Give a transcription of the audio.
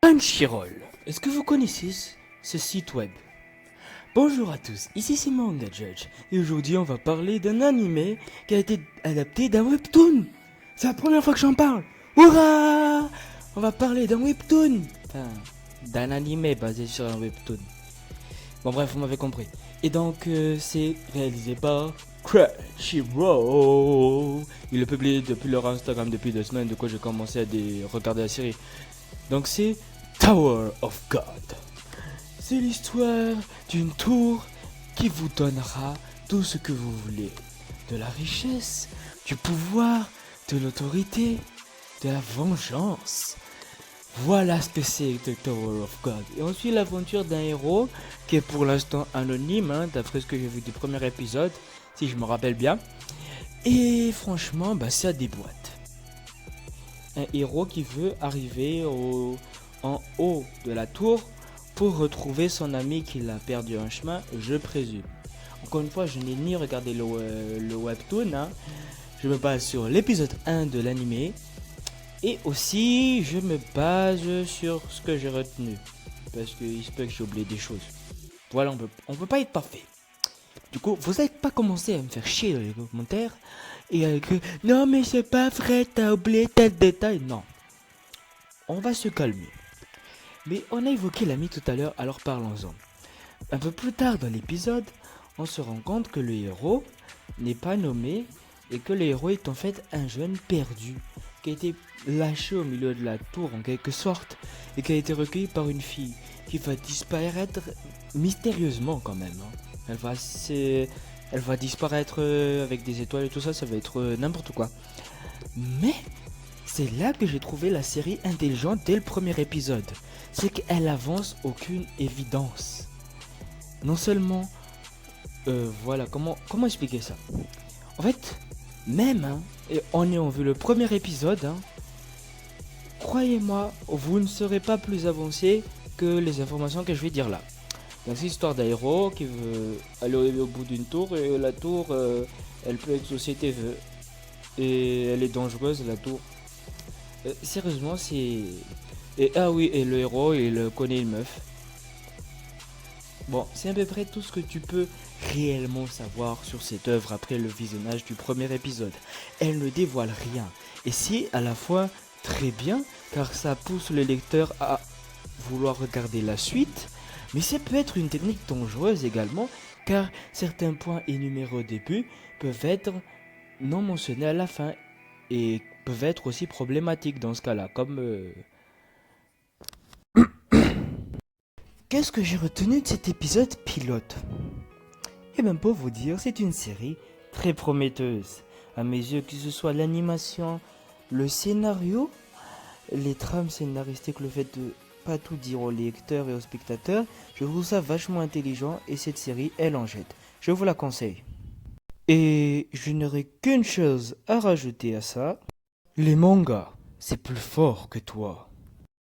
Crunchyroll. Est-ce que vous connaissez ce site web? Bonjour à tous, ici c'est Manga Judge et aujourd'hui on va parler d'un animé qui a été adapté d'un webtoon. C'est la première fois que j'en parle. Hurrah! On va parler d'un webtoon. Enfin, d'un animé basé sur un webtoon. Bon bref, vous m'avez compris. Et donc c'est réalisé par Crunchyroll. Ils le publient depuis leur Instagram depuis 2 semaines, de quoi j'ai commencé à regarder la série. Donc c'est Tower of God. C'est l'histoire d'une tour qui vous donnera tout ce que vous voulez. De la richesse, du pouvoir, de l'autorité, de la vengeance. Voilà ce que c'est The Tower of God. Et on suit l'aventure d'un héros qui est pour l'instant anonyme, d'après ce que j'ai vu du premier épisode, si je me rappelle bien. Et franchement, ça déboîte. Un héros qui veut arriver en haut de la tour pour retrouver son ami qu'il a perdu en chemin, je présume. Encore une fois, je n'ai ni regardé le webtoon, je me base sur l'épisode 1 de l'animé et aussi je me base sur ce que j'ai retenu parce qu'il se peut que j'ai oublié des choses. Voilà, on peut pas être parfait. Du coup, vous n'avez pas commencé à me faire chier dans les commentaires et à écrire non mais c'est pas vrai, t'as oublié tel détail. Non, on va se calmer. Mais on a évoqué l'ami tout à l'heure, alors parlons-en. Un peu plus tard dans l'épisode, on se rend compte que le héros n'est pas nommé et que le héros est en fait un jeune perdu qui a été lâché au milieu de la tour en quelque sorte et qui a été recueilli par une fille qui va disparaître mystérieusement quand même. Elle va disparaître avec des étoiles et tout ça, ça va être n'importe quoi. Mais c'est là que j'ai trouvé la série intelligente dès le premier épisode. C'est qu'elle avance aucune évidence. Non seulement, voilà, comment expliquer ça? En fait, même et en ayant vu le premier épisode, croyez-moi, vous ne serez pas plus avancé que les informations que je vais dire là. Donc c'est l'histoire d'un héros qui veut aller au bout d'une tour et la tour, elle peut exaucer tes vœux. Et elle est dangereuse la tour. Sérieusement, c'est... Et ah oui, et le héros, il connaît une meuf. Bon, c'est à peu près tout ce que tu peux réellement savoir sur cette œuvre après le visionnage du premier épisode. Elle ne dévoile rien. Et c'est à la fois très bien, car ça pousse le lecteur à vouloir regarder la suite, mais ça peut être une technique dangereuse également, car certains points énumérés au début peuvent être non mentionnés à la fin, et peuvent être aussi problématiques dans ce cas-là, comme... Qu'est-ce que j'ai retenu de cet épisode pilote? Eh bien, pour vous dire, c'est une série très prometteuse. À mes yeux, que ce soit l'animation, le scénario, les trames scénaristiques, le fait de pas tout dire aux lecteurs et aux spectateurs, je trouve ça vachement intelligent et cette série, elle en jette. Je vous la conseille. Et je n'aurai qu'une chose à rajouter à ça. Les mangas, c'est plus fort que toi.